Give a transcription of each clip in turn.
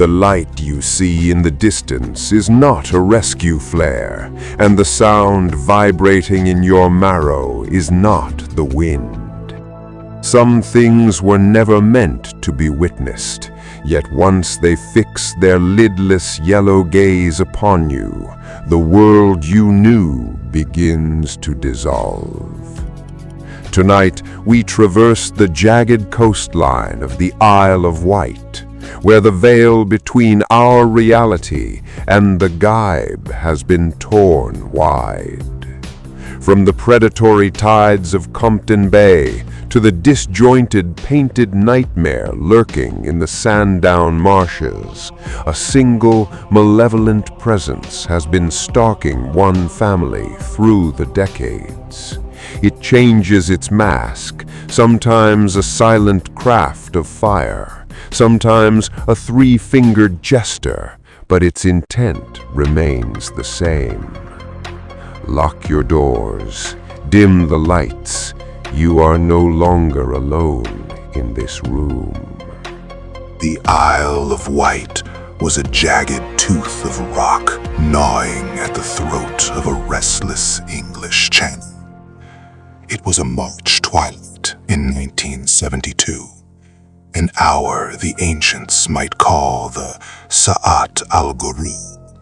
The light you see in the distance is not a rescue flare, and the sound vibrating in your marrow is not the wind. Some things were never meant to be witnessed, yet once they fix their lidless yellow gaze upon you, the world you knew begins to dissolve. Tonight, we traverse the jagged coastline of the Isle of Wight, where the veil between our reality and the Gaib has been torn wide. From the predatory tides of Compton Bay to the disjointed painted nightmare lurking in the Sandown marshes, a single malevolent presence has been stalking one family through the decades. It changes its mask, sometimes a silent craft of fire, sometimes a three-fingered jester, but its intent remains the same. Lock your doors, dim the lights. You are no longer alone in this room. The Isle of Wight was a jagged tooth of rock gnawing at the throat of a restless English channel. It was a March twilight in 1972, an hour the ancients might call the Sa'at al-Ghurub,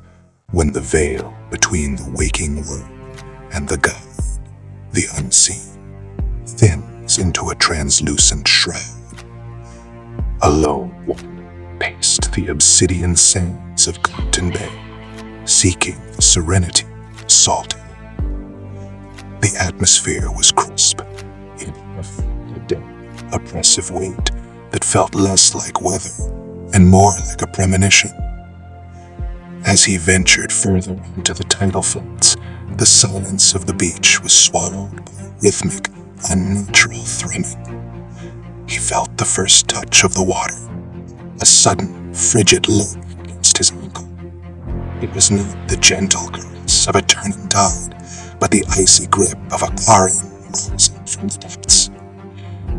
when the veil between the waking world and the God, the unseen, thins into a translucent shroud. A lone woman paced the obsidian sands of Compton Bay, seeking the serenity of the salt air. The atmosphere was crisp, it reflected an oppressive weight that felt less like weather and more like a premonition. As he ventured further into the tidal flats, the silence of the beach was swallowed by rhythmic, unnatural thrumming. He felt the first touch of the water, a sudden, frigid look against his ankle. It was not the gentle caress of a turning tide, but the icy grip of a clarion rising from the depths.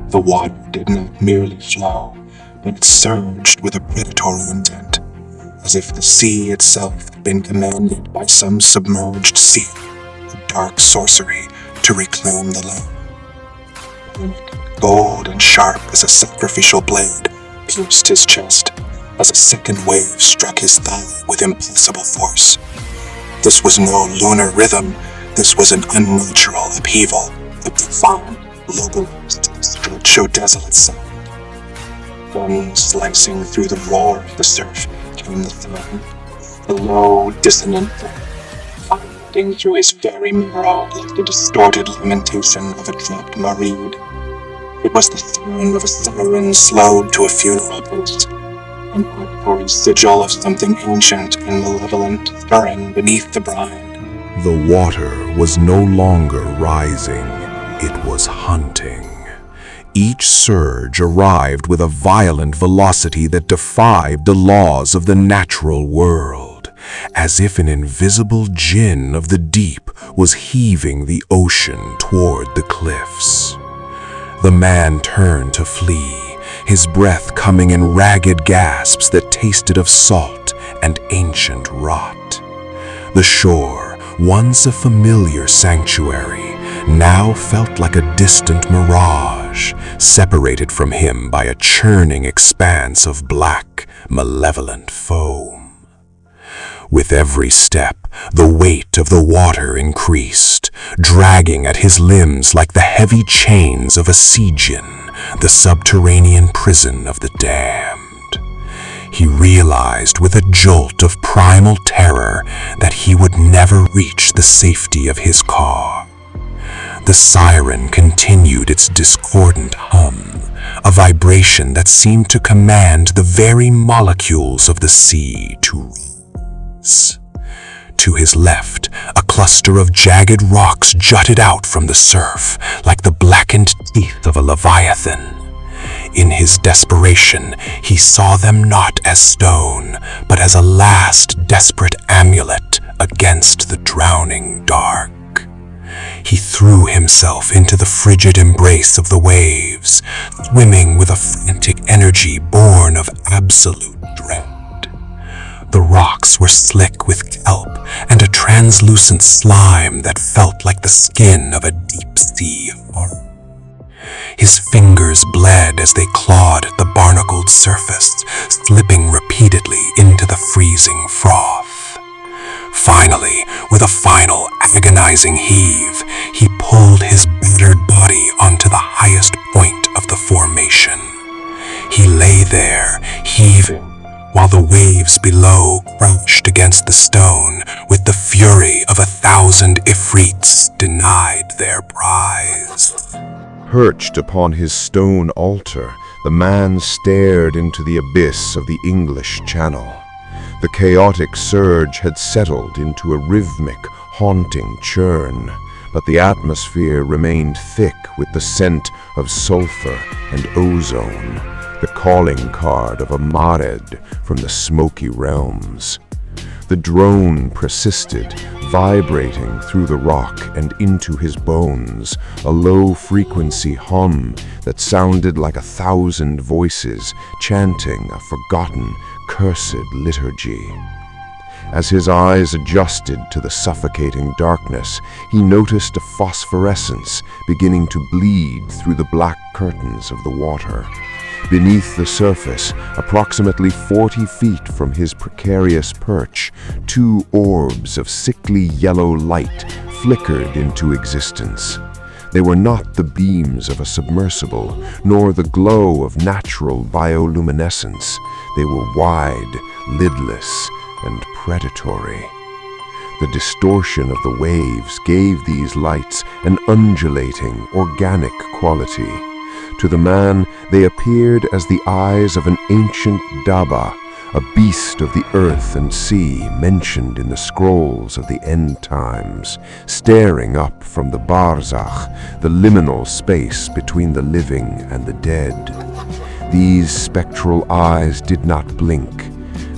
The water did not merely flow, but it surged with a predatory intent, as if the sea itself had been commanded by some submerged sea, a dark sorcery to reclaim the land. Gold and sharp as a sacrificial blade pierced his chest as a second wave struck his thigh with impossible force. This was no lunar rhythm. This was an unnatural upheaval, a profound, localized desolate sound. Then, slicing through the roar of the surf, came the sound, a low, dissonant thud, vibrating through his very marrow like the distorted lamentation of a trapped Mareed. It was the sound of a siren slowed to a funeral post, an auditory sigil of something ancient and malevolent stirring beneath the brine. The water was no longer rising, it was hunting. Each surge arrived with a violent velocity that defied the laws of the natural world, as if an invisible djinn of the deep was heaving the ocean toward the cliffs. The man turned to flee, his breath coming in ragged gasps that tasted of salt and ancient rot. The shore, once a familiar sanctuary, now felt like a distant mirage, separated from him by a churning expanse of black, malevolent foam. With every step, the weight of the water increased, dragging at his limbs like the heavy chains of a sea djinn, the subterranean prison of the damned. He realized with a jolt of primal terror that he would never reach the safety of his car. The siren continued its discordant hum, a vibration that seemed to command the very molecules of the sea to rise. To his left, a cluster of jagged rocks jutted out from the surf like the blackened teeth of a leviathan. In his desperation, he saw them not as stone, but as a last desperate amulet against the drowning dark. He threw himself into the frigid embrace of the waves, swimming with a frantic energy born of absolute dread. The rocks were slick with kelp and a translucent slime that felt like the skin of a deep-sea horror. His fingers bled as they clawed at the barnacled surface, slipping repeatedly into the freezing froth. Finally, with a final agonizing heave, he pulled his battered body onto the highest point of the formation. He lay there, heaving, while the waves below crashed against the stone with the fury of 1,000 ifrits denied their prize. Perched upon his stone altar, the man stared into the abyss of the English Channel. The chaotic surge had settled into a rhythmic, haunting churn, but the atmosphere remained thick with the scent of sulfur and ozone, the calling card of a Mared from the smoky realms. The drone persisted, vibrating through the rock and into his bones, a low-frequency hum that sounded like 1,000 voices chanting a forgotten, cursed liturgy. As his eyes adjusted to the suffocating darkness, he noticed a phosphorescence beginning to bleed through the black curtains of the water. Beneath the surface, approximately 40 feet from his precarious perch, 2 orbs of sickly yellow light flickered into existence. They were not the beams of a submersible, nor the glow of natural bioluminescence. They were wide, lidless, and predatory. The distortion of the waves gave these lights an undulating, organic quality. To the man, they appeared as the eyes of an ancient Daba, a beast of the earth and sea mentioned in the scrolls of the end times, staring up from the Barzakh, the liminal space between the living and the dead. These spectral eyes did not blink.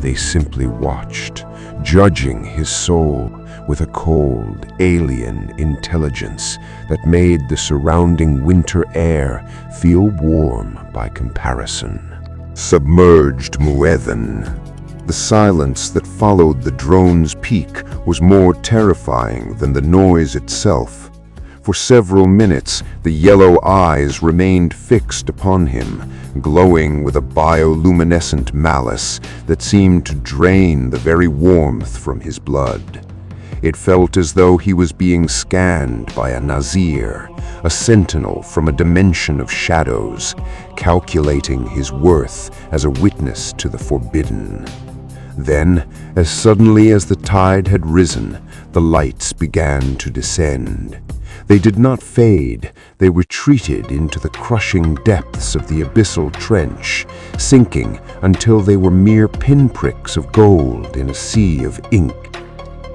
They simply watched, judging his soul with a cold, alien intelligence that made the surrounding winter air feel warm by comparison. Submerged Muezzin. The silence that followed the drone's peak was more terrifying than the noise itself. For several minutes, the yellow eyes remained fixed upon him, glowing with a bioluminescent malice that seemed to drain the very warmth from his blood. It felt as though he was being scanned by a Nazir, a sentinel from a dimension of shadows, calculating his worth as a witness to the forbidden. Then, as suddenly as the tide had risen, the lights began to descend. They did not fade, they retreated into the crushing depths of the abyssal trench, sinking until they were mere pinpricks of gold in a sea of ink.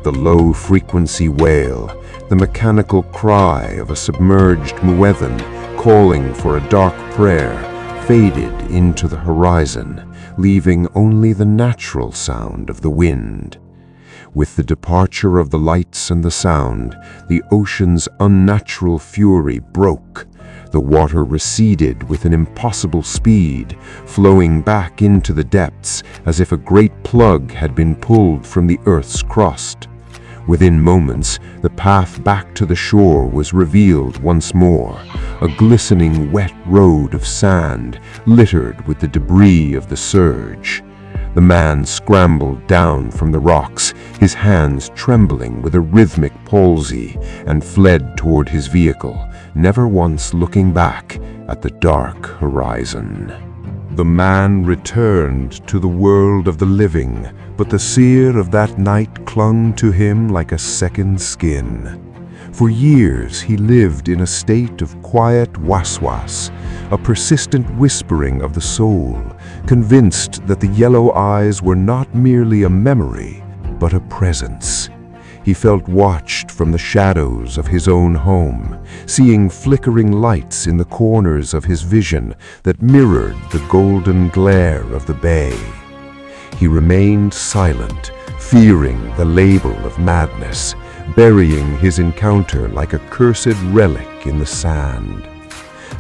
The low-frequency wail, the mechanical cry of a submerged Muezzin calling for a dark prayer, faded into the horizon, leaving only the natural sound of the wind. With the departure of the lights and the sound, the ocean's unnatural fury broke. The water receded with an impossible speed, flowing back into the depths as if a great plug had been pulled from the earth's crust. Within moments, the path back to the shore was revealed once more, a glistening wet road of sand littered with the debris of the surge. The man scrambled down from the rocks, his hands trembling with a rhythmic palsy, and fled toward his vehicle, never once looking back at the dark horizon. The man returned to the world of the living, but the seer of that night clung to him like a second skin. For years he lived in a state of quiet waswas, a persistent whispering of the soul, convinced that the yellow eyes were not merely a memory, but a presence. He felt watched from the shadows of his own home, seeing flickering lights in the corners of his vision that mirrored the golden glare of the bay. He remained silent, fearing the label of madness, burying his encounter like a cursed relic in the sand.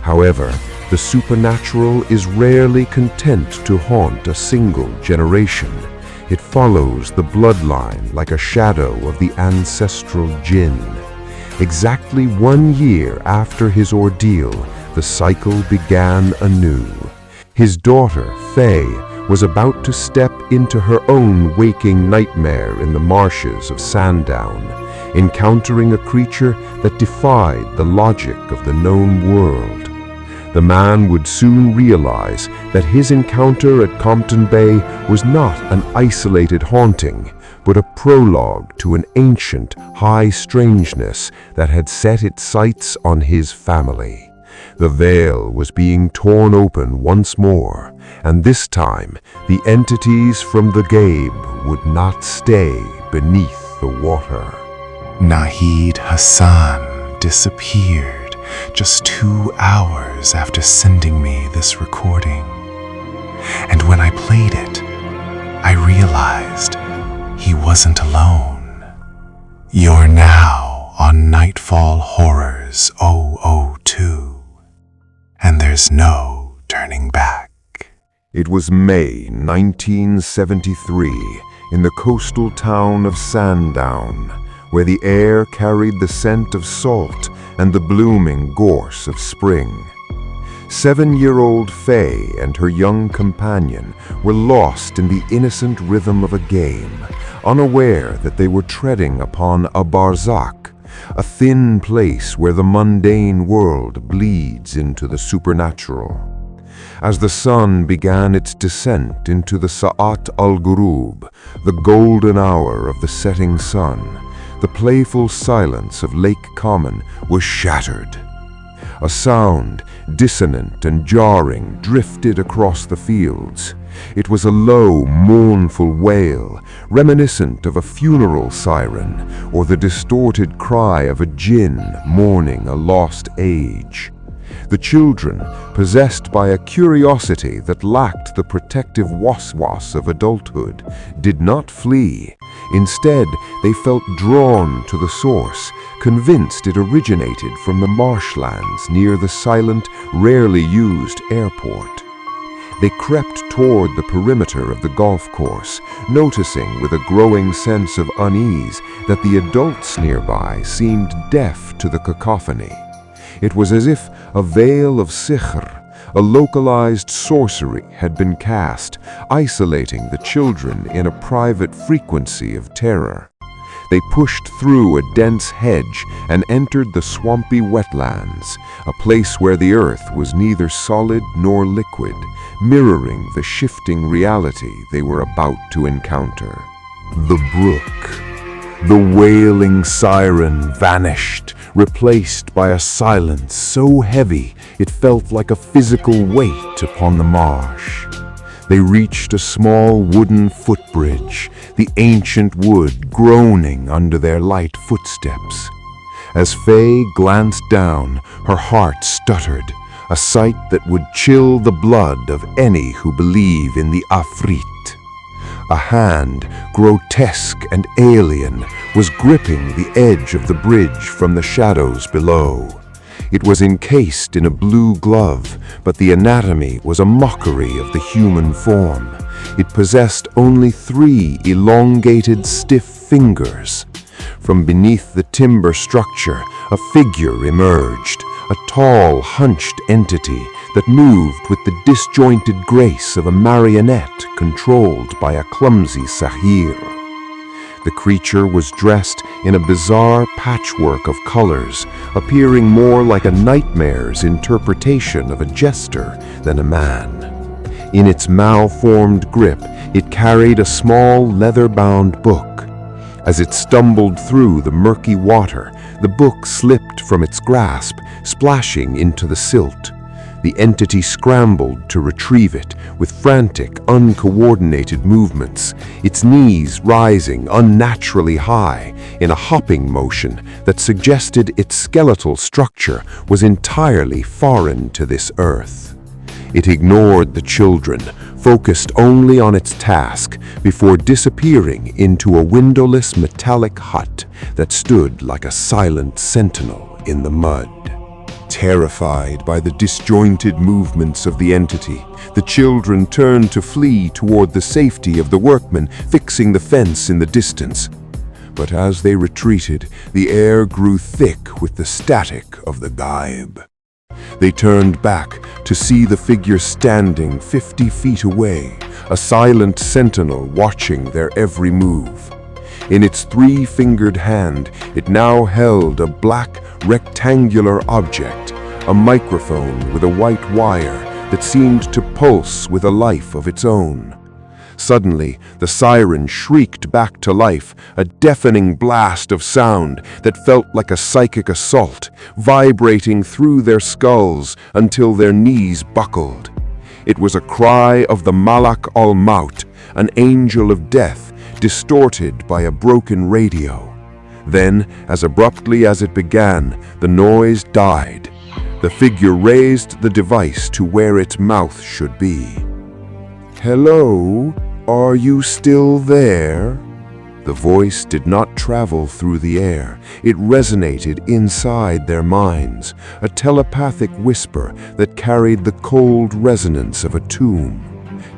However, the supernatural is rarely content to haunt a single generation. It follows the bloodline like a shadow of the ancestral jinn. Exactly 1 year after his ordeal, the cycle began anew. His daughter, Faye, was about to step into her own waking nightmare in the marshes of Sandown, encountering a creature that defied the logic of the known world. The man would soon realize that his encounter at Compton Bay was not an isolated haunting, but a prologue to an ancient, high strangeness that had set its sights on his family. The veil was being torn open once more, and this time the entities from the Gabe would not stay beneath the water. Nahid Hasan disappeared just 2 hours after sending me this recording. And when I played it, I realized he wasn't alone. You're now on Nightfall Horrors 002, and there's no turning back. It was May 1973 in the coastal town of Sandown, where the air carried the scent of salt and the blooming gorse of spring. 7-year-old Faye and her young companion were lost in the innocent rhythm of a game, unaware that they were treading upon a barzakh, a thin place where the mundane world bleeds into the supernatural. As the sun began its descent into the Sa'at al-Ghurub, the golden hour of the setting sun, the playful silence of Lake Common was shattered. A sound, dissonant and jarring, drifted across the fields. It was a low, mournful wail, reminiscent of a funeral siren or the distorted cry of a jinn mourning a lost age. The children, possessed by a curiosity that lacked the protective waswas of adulthood, did not flee. Instead, they felt drawn to the source, convinced it originated from the marshlands near the silent, rarely used airport. They crept toward the perimeter of the golf course, noticing with a growing sense of unease that the adults nearby seemed deaf to the cacophony. It was as if a veil of sihr, a localized sorcery, had been cast, isolating the children in a private frequency of terror. They pushed through a dense hedge and entered the swampy wetlands, a place where the earth was neither solid nor liquid, mirroring the shifting reality they were about to encounter. The brook. The wailing siren vanished, replaced by a silence so heavy it felt like a physical weight upon the marsh. They reached a small wooden footbridge, the ancient wood groaning under their light footsteps. As Faye glanced down, her heart stuttered, a sight that would chill the blood of any who believe in the Afrit. A hand, grotesque and alien, was gripping the edge of the bridge from the shadows below. It was encased in a blue glove, but the anatomy was a mockery of the human form. It possessed only 3 elongated, stiff fingers. From beneath the timber structure, a figure emerged, a tall, hunched entity that moved with the disjointed grace of a marionette controlled by a clumsy sahir. The creature was dressed in a bizarre patchwork of colors, appearing more like a nightmare's interpretation of a jester than a man. In its malformed grip, it carried a small leather-bound book. As it stumbled through the murky water, the book slipped from its grasp, splashing into the silt. The entity scrambled to retrieve it with frantic, uncoordinated movements, its knees rising unnaturally high in a hopping motion that suggested its skeletal structure was entirely foreign to this earth. It ignored the children, focused only on its task, before disappearing into a windowless metallic hut that stood like a silent sentinel in the mud. Terrified by the disjointed movements of the entity, the children turned to flee toward the safety of the workmen fixing the fence in the distance. But as they retreated, the air grew thick with the static of the ghaib. They turned back to see the figure standing 50 feet away, a silent sentinel watching their every move. In its three-fingered hand, it now held a black, rectangular object, a microphone with a white wire that seemed to pulse with a life of its own. Suddenly, the siren shrieked back to life, a deafening blast of sound that felt like a psychic assault, vibrating through their skulls until their knees buckled. It was a cry of the Malak al-Maut, an angel of death, distorted by a broken radio. Then, as abruptly as it began, the noise died. The figure raised the device to where its mouth should be. "Hello? Are you still there?" The voice did not travel through the air. It resonated inside their minds, a telepathic whisper that carried the cold resonance of a tomb.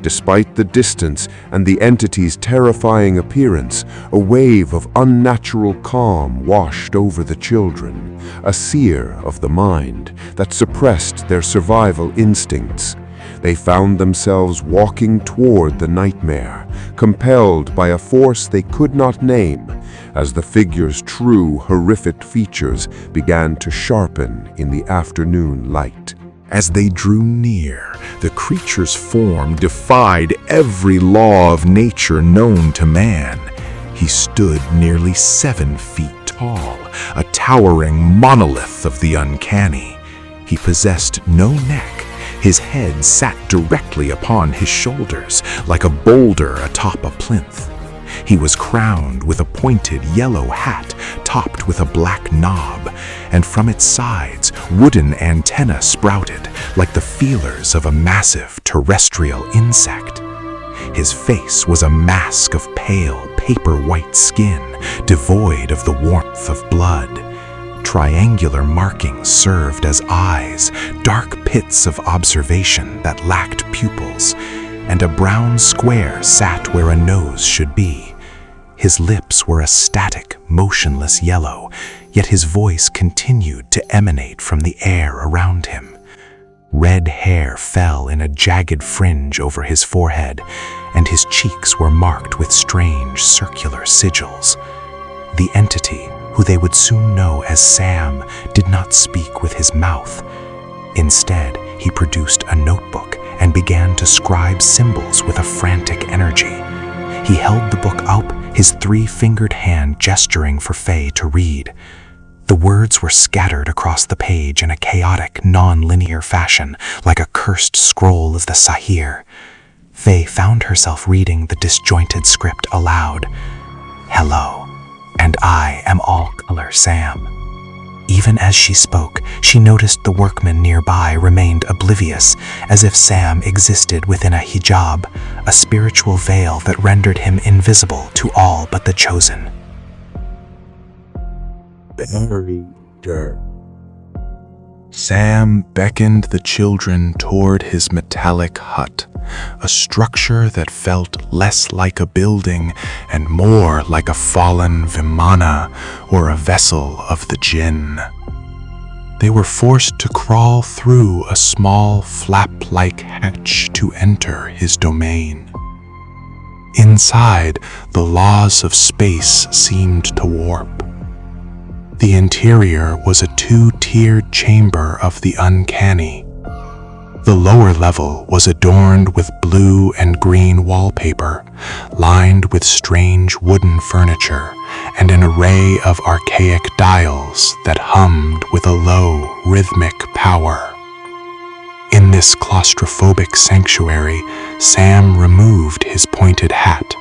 Despite the distance and the entity's terrifying appearance, a wave of unnatural calm washed over the children, a sear of the mind that suppressed their survival instincts. They found themselves walking toward the nightmare, compelled by a force they could not name, as the figure's true horrific features began to sharpen in the afternoon light. As they drew near, the creature's form defied every law of nature known to man. He stood nearly 7 feet tall, a towering monolith of the uncanny. He possessed no neck. His head sat directly upon his shoulders, like a boulder atop a plinth. He was crowned with a pointed yellow hat topped with a black knob, and from its sides wooden antennae sprouted like the feelers of a massive terrestrial insect. His face was a mask of pale, paper-white skin, devoid of the warmth of blood. Triangular markings served as eyes, dark pits of observation that lacked pupils, and a brown square sat where a nose should be. His lips were a static, motionless yellow, yet his voice continued to emanate from the air around him. Red hair fell in a jagged fringe over his forehead, and his cheeks were marked with strange circular sigils. The entity, who they would soon know as Sam, did not speak with his mouth. Instead, he produced a notebook and began to scribe symbols with a frantic energy. He held the book up, his three-fingered hand gesturing for Faye to read. The words were scattered across the page in a chaotic, non-linear fashion, like a cursed scroll of the Sahir. Faye found herself reading the disjointed script aloud. "Hello, and I am all-color Sam." Even as she spoke, she noticed the workmen nearby remained oblivious, as if Sam existed within a hijab, a spiritual veil that rendered him invisible to all but the chosen. Sam beckoned the children toward his metallic hut, a structure that felt less like a building and more like a fallen vimana or a vessel of the jinn. They were forced to crawl through a small flap-like hatch to enter his domain. Inside, the laws of space seemed to warp. The interior was a two-tiered chamber of the uncanny. The lower level was adorned with blue and green wallpaper, lined with strange wooden furniture, and an array of archaic dials that hummed with a low, rhythmic power. In this claustrophobic sanctuary, Sam removed his pointed hat,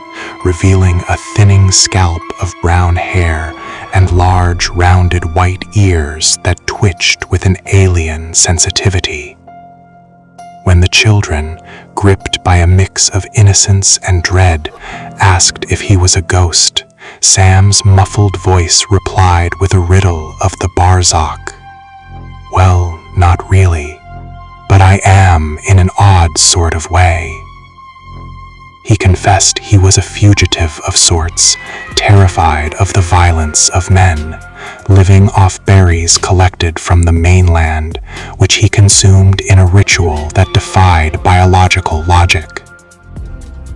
revealing a thinning scalp of brown hair and large, rounded white ears that twitched with an alien sensitivity. When the children, gripped by a mix of innocence and dread, asked if he was a ghost, Sam's muffled voice replied with a riddle of the Barzakh. "Well, not really, but I am in an odd sort of way. He confessed he was a fugitive of sorts, terrified of the violence of men, living off berries collected from the mainland, which he consumed in a ritual that defied biological logic.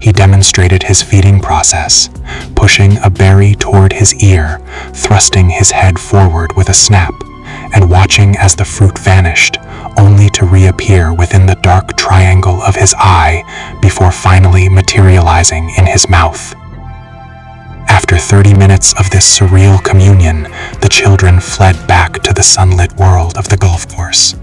He demonstrated his feeding process, pushing a berry toward his ear, thrusting his head forward with a snap, and watching as the fruit vanished, only to reappear within the dark triangle of his eye before finally materializing in his mouth. After 30 minutes of this surreal communion, the children fled back to the sunlit world of the golf course.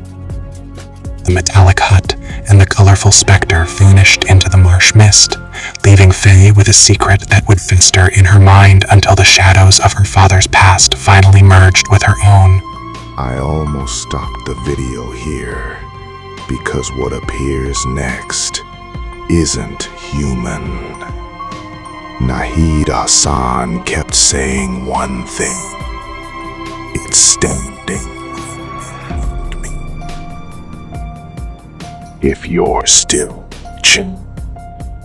The metallic hut and the colorful specter vanished into the marsh mist, leaving Faye with a secret that would fester in her mind until the shadows of her father's past finally merged with her own. I almost stopped the video here, because what appears next isn't human. Nahid Hasan kept saying one thing. It's standing around me. If you're still watching,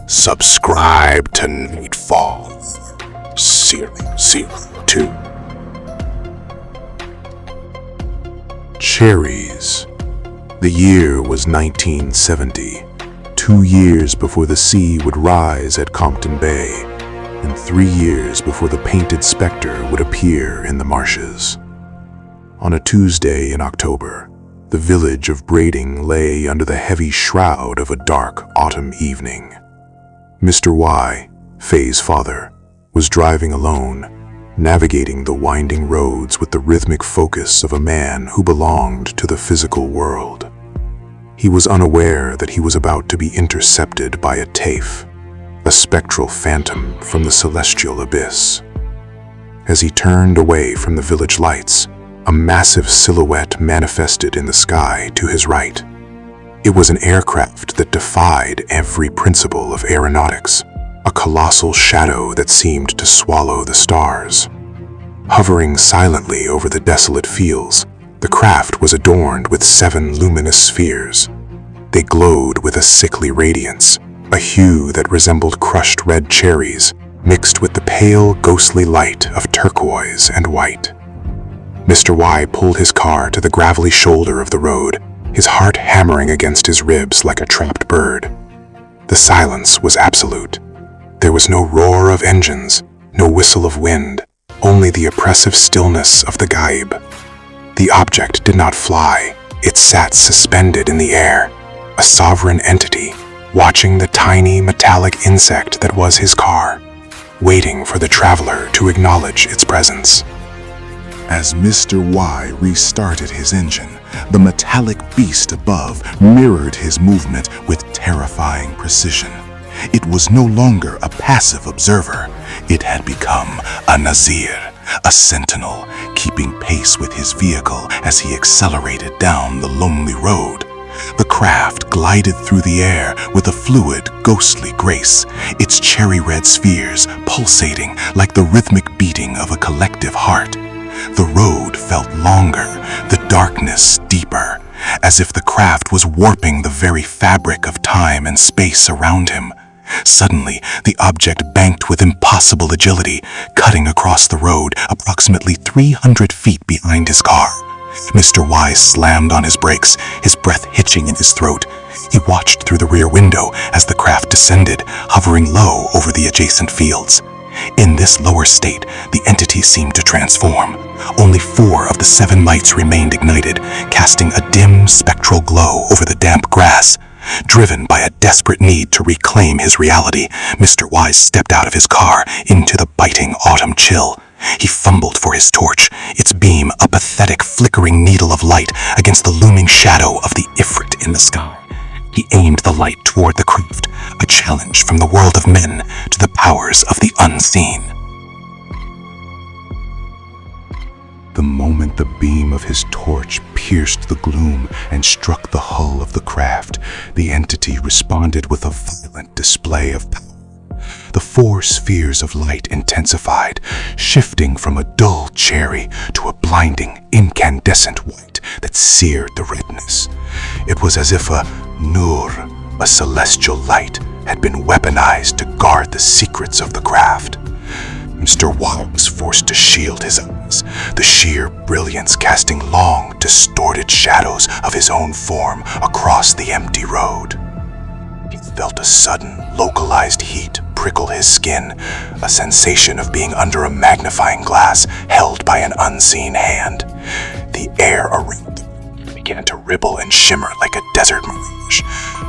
subscribe to Nightfall 002. Cherries. The year was 1970, 2 years before the sea would rise at Compton Bay, and 3 years before the painted specter would appear in the marshes. On a Tuesday in October, the village of Brading lay under the heavy shroud of a dark autumn evening. Mr. Y, Faye's father, was driving alone, navigating the winding roads with the rhythmic focus of a man who belonged to the physical world. He was unaware that he was about to be intercepted by a taif, a spectral phantom from the celestial abyss. As he turned away from the village lights, a massive silhouette manifested in the sky to his right. It was an aircraft that defied every principle of aeronautics, a colossal shadow that seemed to swallow the stars. Hovering silently over the desolate fields, the craft was adorned with 7 luminous spheres. They glowed with a sickly radiance, a hue that resembled crushed red cherries, mixed with the pale, ghostly light of turquoise and white. Mr. Y pulled his car to the gravelly shoulder of the road, his heart hammering against his ribs like a trapped bird. The silence was absolute. There was no roar of engines, no whistle of wind, only the oppressive stillness of the ghaib. The object did not fly, it sat suspended in the air, a sovereign entity, watching the tiny metallic insect that was his car, waiting for the traveler to acknowledge its presence. As Mr. Y restarted his engine, the metallic beast above mirrored his movement with terrifying precision. It was no longer a passive observer. It had become a Nazir, a sentinel, keeping pace with his vehicle as he accelerated down the lonely road. The craft glided through the air with a fluid, ghostly grace, its cherry-red spheres pulsating like the rhythmic beating of a collective heart. The road felt longer, the darkness deeper, as if the craft was warping the very fabric of time and space around him. Suddenly, the object banked with impossible agility, cutting across the road approximately 300 feet behind his car. Mr. Y slammed on his brakes, his breath hitching in his throat. He watched through the rear window as the craft descended, hovering low over the adjacent fields. In this lower state, the entity seemed to transform. Only 4 of the 7 lights remained ignited, casting a dim, spectral glow over the damp grass. Driven by a desperate need to reclaim his reality, Mr. Y stepped out of his car into the biting autumn chill. He fumbled for his torch, its beam a pathetic flickering needle of light against the looming shadow of the Ifrit in the sky. He aimed the light toward the craft, a challenge from the world of men to the powers of the unseen. The moment the beam of his torch pierced the gloom and struck the hull of the craft, the entity responded with a violent display of power. The 4 spheres of light intensified, shifting from a dull cherry to a blinding, incandescent white, that seared the redness. It was as if a nur, a celestial light, had been weaponized to guard the secrets of the craft. Mr. Y was forced to shield his eyes, the sheer brilliance casting long, distorted shadows of his own form across the empty road. He felt a sudden, localized heat prickle his skin, a sensation of being under a magnifying glass held by an unseen hand. The air around them began to ripple and shimmer like a desert mirage,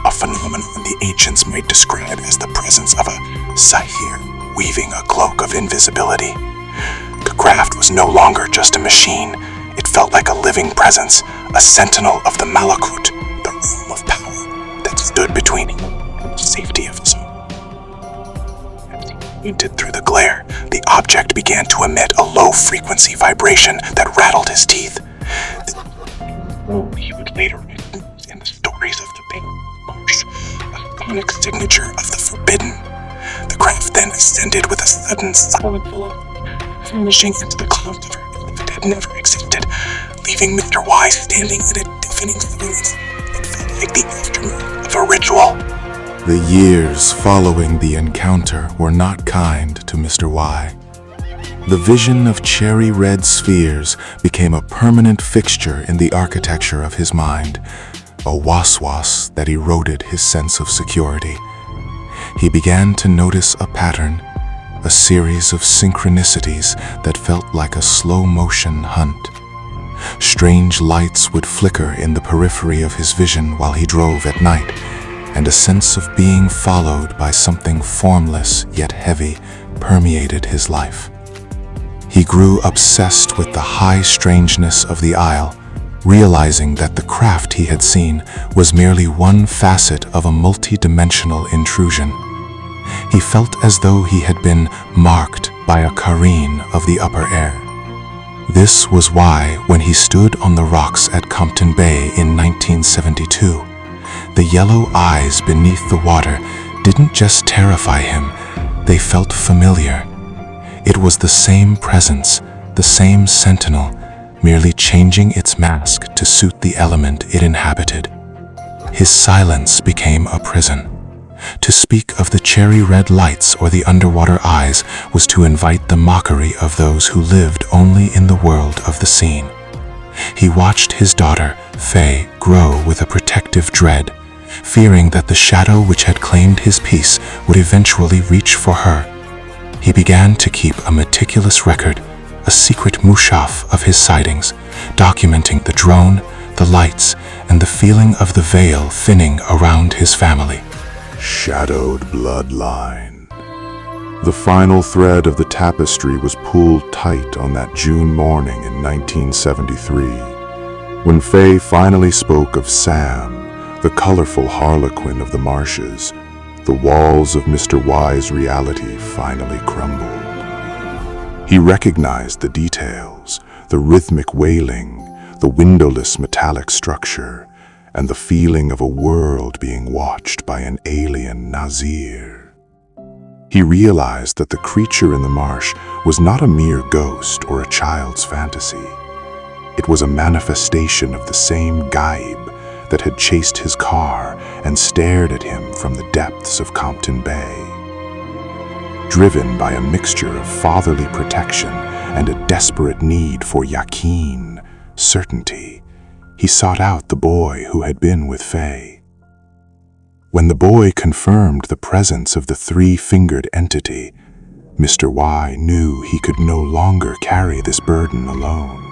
a phenomenon the ancients might describe as the presence of a sahir weaving a cloak of invisibility. The craft was no longer just a machine. It felt like a living presence, a sentinel of the Malakut, the realm of power that stood between him and the safety of his home. As he pointed through the glare, the object began to emit a low-frequency vibration that rattled his teeth. He would later write in the stories of the Marsh, a iconic signature of the forbidden. The craft then ascended with a sudden silent velocity, vanishing into the cloud cover as if it had never existed, leaving Mr. Y standing in a deafening silence that felt like the aftermath of a ritual. The years following the encounter were not kind to Mr. Y. The vision of cherry-red spheres became a permanent fixture in the architecture of his mind, a waswas that eroded his sense of security. He began to notice a pattern, a series of synchronicities that felt like a slow-motion hunt. Strange lights would flicker in the periphery of his vision while he drove at night, and a sense of being followed by something formless yet heavy permeated his life. He grew obsessed with the high strangeness of the Isle, realizing that the craft he had seen was merely one facet of a multi-dimensional intrusion. He felt as though he had been marked by a Kareen of the upper air. This was why, when he stood on the rocks at Compton Bay in 1972, the yellow eyes beneath the water didn't just terrify him, they felt familiar. It was the same presence, the same sentinel, merely changing its mask to suit the element it inhabited. His silence became a prison. To speak of the cherry-red lights or the underwater eyes was to invite the mockery of those who lived only in the world of the seen. He watched his daughter, Faye, grow with a protective dread, fearing that the shadow which had claimed his peace would eventually reach for her. He began to keep a meticulous record, a secret mushaf of his sightings, documenting the drone, the lights, and the feeling of the veil thinning around his family. Shadowed bloodline. The final thread of the tapestry was pulled tight on that June morning in 1973, when Faye finally spoke of Sam, the colorful harlequin of the marshes. The walls of Mr. Y's reality finally crumbled. He recognized the details, the rhythmic wailing, the windowless metallic structure, and the feeling of a world being watched by an alien Nazir. He realized that the creature in the marsh was not a mere ghost or a child's fantasy. It was a manifestation of the same Gaib that had chased his car and stared at him from the depths of Compton Bay. Driven by a mixture of fatherly protection and a desperate need for yaqeen, certainty, he sought out the boy who had been with Faye. When the boy confirmed the presence of the three-fingered entity, Mr. Y knew he could no longer carry this burden alone.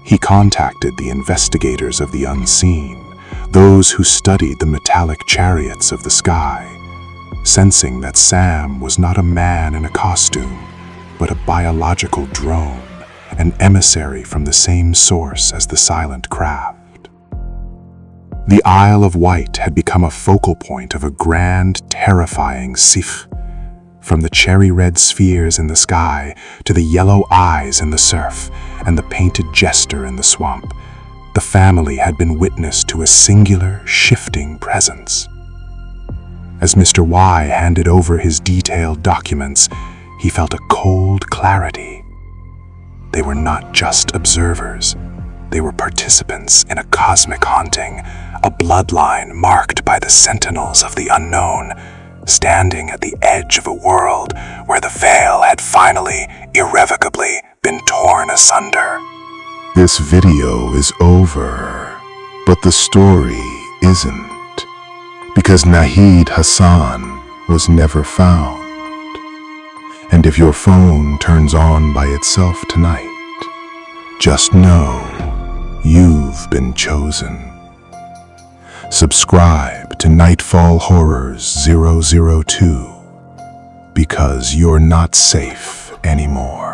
He contacted the investigators of the unseen, those who studied the metallic chariots of the sky, sensing that Sam was not a man in a costume, but a biological drone, an emissary from the same source as the silent craft. The Isle of Wight had become a focal point of a grand, terrifying sikh. From the cherry-red spheres in the sky to the yellow eyes in the surf and the painted jester in the swamp, the family had been witness to a singular, shifting presence. As Mr. Y handed over his detailed documents, he felt a cold clarity. They were not just observers. They were participants in a cosmic haunting, a bloodline marked by the sentinels of the unknown, standing at the edge of a world where the veil had finally, irrevocably been torn asunder. This video is over, but the story isn't, because Nahid Hasan was never found. And if your phone turns on by itself tonight, just know you've been chosen. Subscribe to Nightfall Horrors 002 because you're not safe anymore.